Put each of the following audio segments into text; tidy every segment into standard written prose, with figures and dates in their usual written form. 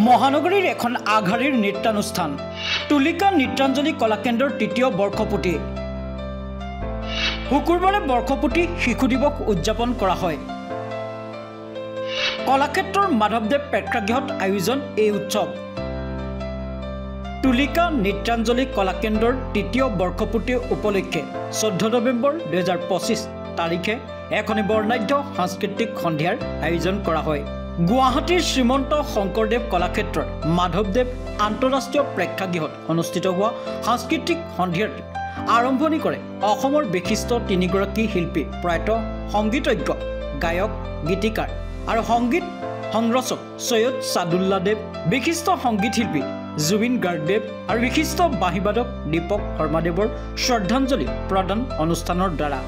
মহানগৰীৰ এখন আগশাৰীৰ নৃত্যানুষ্ঠান তুলিকা নৃত্যাঞ্জলি কলাকেন্দ্ৰৰ তৃতীয় বৰ্ষপূৰ্তি শুকুৰবাৰে বৰ্ষপূৰ্তি শিশু দিৱস উদযাপন কৰা হয়। কলাক্ষেত্ৰৰ মাধৱদেৱ প্ৰেক্ষাগৃহত আয়োজন এই উৎসৱ। তুলিকা নৃত্যাঞ্জলি কলাকেন্দ্ৰৰ তৃতীয় বৰ্ষপূৰ্তি উপলক্ষে 14 নৱেম্বৰ 2025 তাৰিখে এখনি বৰ্ণাঢ্য সাংস্কৃতিক সন্ধিয়াৰ আয়োজন কৰা হয়। গুৱাহাটীৰ শ্ৰীমন্ত শংকৰদেৱ কলাক্ষেত্ৰৰ মাধৱদেৱ আন্তঃৰাষ্ট্ৰীয় প্ৰেক্ষাগৃহত অনুষ্ঠিত হোৱা সাংস্কৃতিক সন্ধিয়াৰ আৰম্ভণি কৰে অসমৰ বিশিষ্ট তিনিগৰাকী শিল্পী প্ৰয়াত সংগীতজ্ঞ গায়ক গীতিকাৰ আৰু সংগীত সংৰচক সৈয়দ সাদুল্লাহ দেৱ, বিশিষ্ট সংগীত শিল্পী জুবিন গাৰ্গদেৱ আৰু বিশিষ্ট বাঁহীবাদক দীপক শৰ্মাদেৱৰ শ্ৰদ্ধাঞ্জলি প্ৰদান অনুষ্ঠানৰ দ্বাৰা।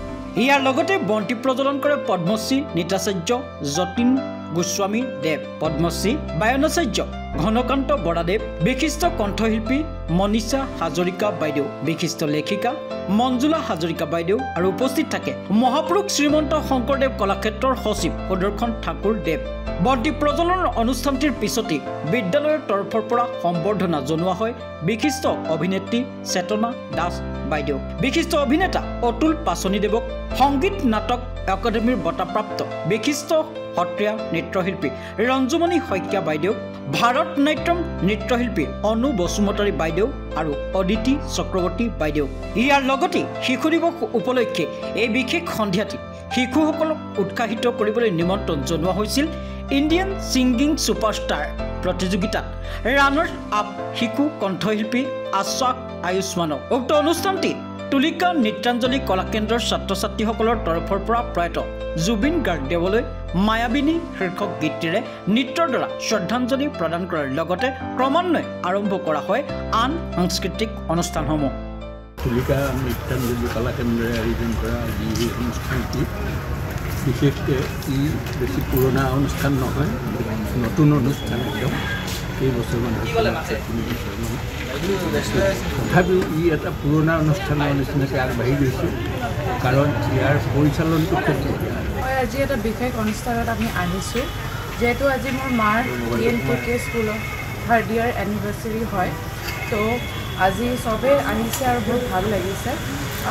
ইয়াৰ লগতে বন্তি প্ৰজ্বলন কৰে পদ্মশ্ৰী নৃত্যাচাৰ্য যতীন গোস্বামী দেৱ, পদ্মশ্ৰী বায়নাচাৰ্য ঘনকান্ত বৰাদেৱ, বিশিষ্ট কণ্ঠশিল্পী মনীষা হাজৰিকা বাইদেউ, বিশিষ্ট লেখিকা মঞ্জুলা হাজৰিকা বাইদেউ আৰু উপস্থিত থাকে মহাপুৰুষ শ্ৰীমন্ত শংকৰদেৱ কলাক্ষেত্ৰৰ সচিব সুদৰ্শন ঠাকুৰ দেৱ। বন্তি প্ৰজ্বলনৰ অনুষ্ঠানটিৰ পিছতে বিদ্যালয়ৰ তৰফৰ পৰা সম্বৰ্ধনা জনোৱা হয় বিশিষ্ট অভিনেত্ৰী চেতনা দাস বাইদেউ, বিশিষ্ট অভিনেতা অতুল পাচনিদেৱক, সংগীত নাটক একাডেমীৰ বঁটাপ্ৰাপ্ত বিশিষ্ট সত্ৰীয়া নৃত্যশিল্পী ৰঞ্জুমণি শইকীয়া বাইদেউ, ভাৰত নাট্যম নৃত্যশিল্পী অনু বসুমতাৰী বাইদেউ আৰু অদিতি চক্ৰৱৰ্তী বাইদেউ। ইয়াৰ লগতে শিশু দিৱস উপলক্ষে এই বিশেষ সন্ধিয়াটি শিশুসকলক উৎসাহিত কৰিবলৈ নিমন্ত্ৰণ জনোৱা হৈছিল ইণ্ডিয়ান ছিংগিং ছুপাৰষ্টাৰ প্ৰতিযোগিতাত ৰানাৰ্ছ আপ শিশু কণ্ঠশিল্পী আশ্বাক আয়ুষ্মানক। উক্ত অনুষ্ঠানটি তুলিকা নৃত্যাঞ্জলি কলাকেন্দ্ৰৰ ছাত্ৰ ছাত্ৰীসকলৰ তৰফৰ পৰা প্ৰয়াত জুবিন গাৰ্গদেৱলৈ মায়াবিনী শীৰ্ষক গীতটিৰে নৃত্যৰ দ্বাৰা শ্ৰদ্ধাঞ্জলি প্ৰদান কৰাৰ লগতে ক্ৰমান্বয়ে আৰম্ভ কৰা হয় আন সাংস্কৃতিক অনুষ্ঠানসমূহ। তুলিকা নৃত্যাঞ্জলি কলাকেন্দ্ৰই আয়োজন কৰা এই অনুষ্ঠানটি বিশেষকৈ ই বেছি পুৰণা অনুষ্ঠান নহয়, নতুন অনুষ্ঠান একদম। কেইবছৰমান তথাপিও ই এটা পুৰণা অনুষ্ঠানৰ নিচিনাকৈ আগবাঢ়ি গৈছে, কাৰণ ইয়াৰ পৰিচালনটো খুব ধুনীয়া। মই আজি এটা বিশেষ অনুষ্ঠানত আমি আহিছোঁ, যিহেতু আজি মোৰ মাৰ TNPK স্কুলত 3rd year এনিভাৰ্চাৰী হয়, তো আজি চবেই আহিছে আৰু বহুত ভাল লাগিছে।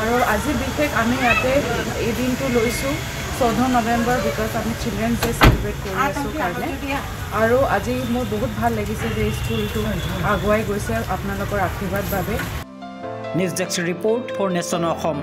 আৰু আজি বিশেষ আমি ইয়াতে এই দিনটো লৈছোঁ 14 নৱেম্বৰ, বিকজ আমি চিলড্ৰেনছ ডে চেলিব্ৰেট কৰি আছোঁ কাৰণে। আৰু আজি মোৰ বহুত ভাল লাগিছে যে স্কুলটো আগুৱাই গৈছে আপোনালোকৰ আশীৰ্বাদ বাবে। News desk report for nation Assam.